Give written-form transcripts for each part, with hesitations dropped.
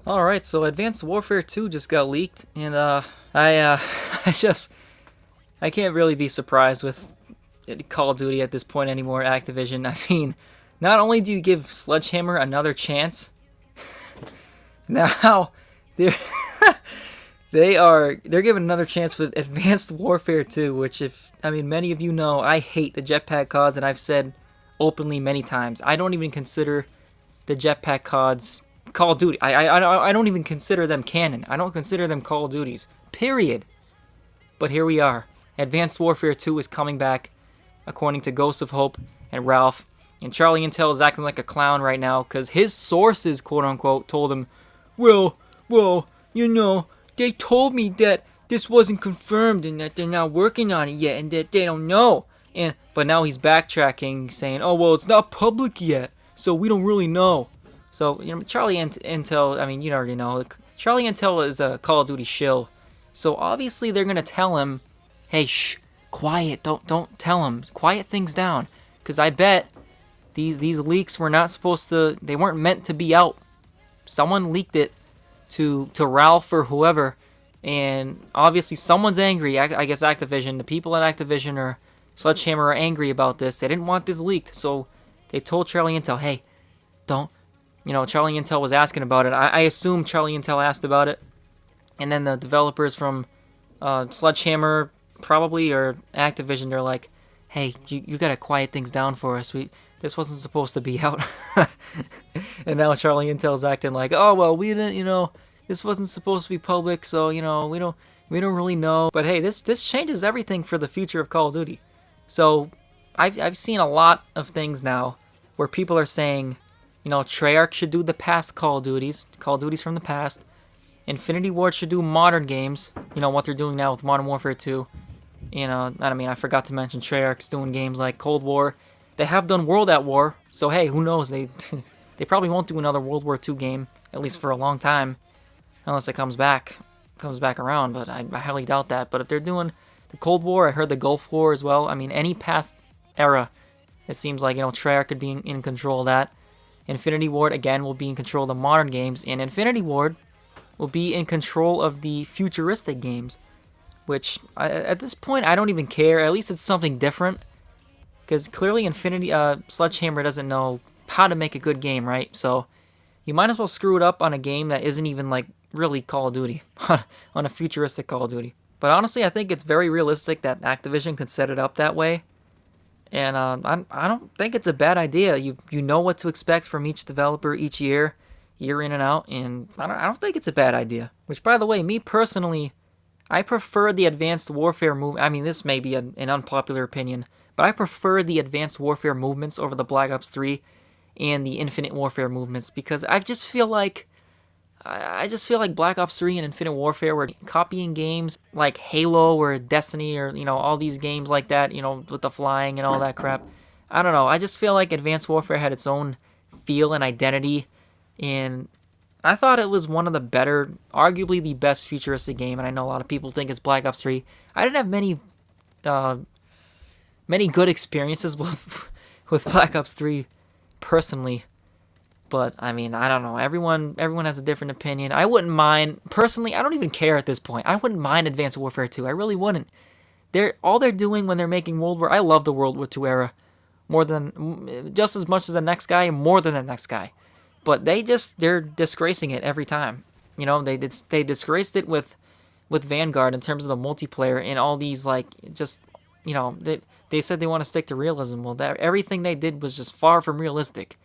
Alright, so Advanced Warfare 2 just got leaked, and I I just I can't really be surprised with Call of Duty at this point anymore, Activision. I mean, not only do you give Sledgehammer another chance, now they're they're giving another chance with Advanced Warfare 2, which many of you know I hate the jetpack CODs, and I've said openly many times I don't even consider the jetpack CODs Call of Duty. I don't even consider them canon. I don't consider them Call of Duties. Period. But here we are. Advanced Warfare 2 is coming back, according to Ghost of Hope and Ralph. And Charlie Intel is acting like a clown right now because his sources, quote unquote, told him, well, they told me that this wasn't confirmed and that they're not working on it yet and that they don't know. But now he's backtracking, saying, oh, well, it's not public yet, so we don't really know. So, Charlie Intel, you already know, Charlie Intel is a Call of Duty shill. So obviously they're going to tell him, hey, shh, quiet, don't tell him, quiet things down. Because I bet these leaks were not supposed to, they weren't meant to be out. Someone leaked it to Ralph or whoever, and obviously someone's angry. I guess Activision, the people at Activision or Sledgehammer are angry about this. They didn't want this leaked, so they told Charlie Intel, hey, don't. Charlie Intel was asking about it. I assume Charlie Intel asked about it. And then the developers from Sledgehammer, probably, or Activision, they're like, hey, you gotta quiet things down for us. This wasn't supposed to be out. And now Charlie Intel's acting like, oh, well, we didn't, this wasn't supposed to be public, so, we don't really know. But hey, this changes everything for the future of Call of Duty. So I've seen a lot of things now where people are saying, Treyarch should do the past Call of Duties from the past. Infinity Ward should do modern games, what they're doing now with Modern Warfare 2. I forgot to mention Treyarch's doing games like Cold War. They have done World at War, so hey, who knows? They probably won't do another World War 2 game, at least for a long time, unless it comes back around, but I highly doubt that. But if they're doing the Cold War, I heard the Gulf War as well. Any past era, it seems like, Treyarch could be in control of that. Infinity Ward, again, will be in control of the modern games, and Infinity Ward will be in control of the futuristic games, which, at this point, I don't even care. At least it's something different, because clearly Sledgehammer doesn't know how to make a good game, right? So you might as well screw it up on a game that isn't even, really Call of Duty, on a futuristic Call of Duty. But honestly, I think it's very realistic that Activision could set it up that way. And I don't think it's a bad idea. You know what to expect from each developer each year in and out, and I don't think it's a bad idea. Which, by the way, me personally, I prefer the Advanced Warfare move. This may be an unpopular opinion, but I prefer the Advanced Warfare movements over the Black Ops 3 and the Infinite Warfare movements, because I just feel like Black Ops 3 and Infinite Warfare were copying games like Halo or Destiny or, all these games like that, with the flying and all that crap. I don't know. I just feel like Advanced Warfare had its own feel and identity, and I thought it was one of the better, arguably the best futuristic game, and I know a lot of people think it's Black Ops 3. I didn't have many good experiences with Black Ops 3 personally. But, I don't know. Everyone has a different opinion. I wouldn't mind. Personally, I don't even care at this point. I wouldn't mind Advanced Warfare 2. I really wouldn't. All they're doing when they're making World War... I love the World War 2 era. Just as much as the next guy, more than the next guy. But they're disgracing it every time. They disgraced it with Vanguard in terms of the multiplayer and all these, they said they want to stick to realism. Well, everything they did was just far from realistic.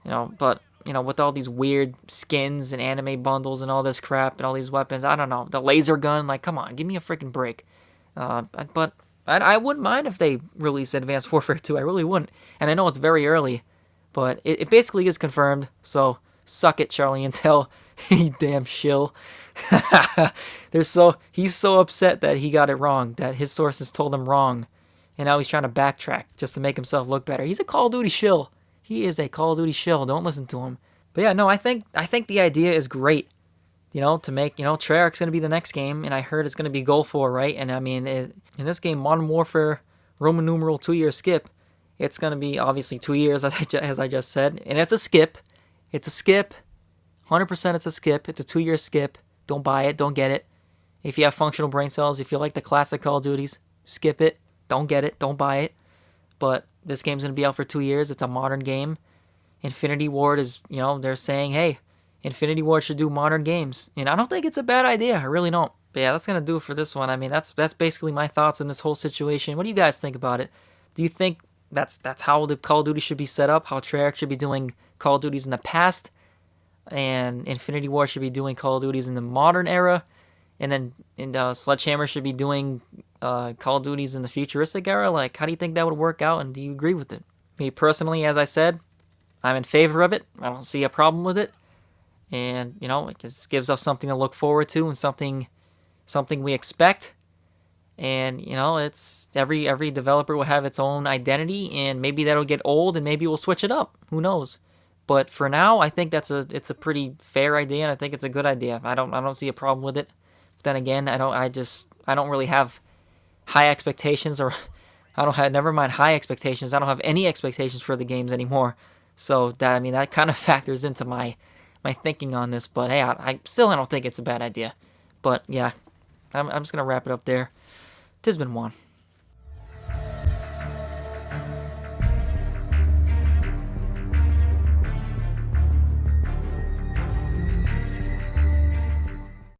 But, with all these weird skins and anime bundles and all this crap and all these weapons, I don't know. The laser gun, come on, give me a freaking break. But I wouldn't mind if they release Advanced Warfare 2. I really wouldn't. And I know it's very early, but it basically is confirmed. So, suck it, Charlie Intel. You damn shill. He's so upset that he got it wrong, that his sources told him wrong. And now he's trying to backtrack just to make himself look better. He's a Call of Duty shill. He is a Call of Duty shill. Don't listen to him. But yeah, no, I think the idea is great. To make, Treyarch's going to be the next game, and I heard it's going to be Gulf War, right? And in this game, Modern Warfare, Roman numeral 2-year skip, it's going to be obviously 2 years, as I just said, and it's a skip. It's a skip 100% it's a skip. It's a 2-year skip. Don't buy it. Don't get it. If you have functional brain cells, if you like the classic Call of Duties, skip it. Don't get it. Don't buy it. But this game's going to be out for 2 years. It's a modern game. Infinity Ward is, they're saying, hey, Infinity Ward should do modern games. And I don't think it's a bad idea. I really don't. But yeah, that's going to do it for this one. I mean, that's basically my thoughts on this whole situation. What do you guys think about it? Do you think that's how the Call of Duty should be set up? How Treyarch should be doing Call of Duties in the past? And Infinity Ward should be doing Call of Duties in the modern era? And then Sledgehammer should be doing Call of Duties in the futuristic era? Like, how do you think that would work out? And do you agree with it? Me personally, as I said, I'm in favor of it. I don't see a problem with it. And, it just gives us something to look forward to and something we expect. And, it's every developer will have its own identity, and maybe that'll get old and maybe we'll switch it up. Who knows? But for now, I think it's a pretty fair idea, and I think it's a good idea. I don't see a problem with it. But then again, I don't really have high expectations, or never mind high expectations. I don't have any expectations for the games anymore. So that kind of factors into my thinking on this. But hey, I don't think it's a bad idea. But yeah, I'm just gonna wrap it up there. Tis been one.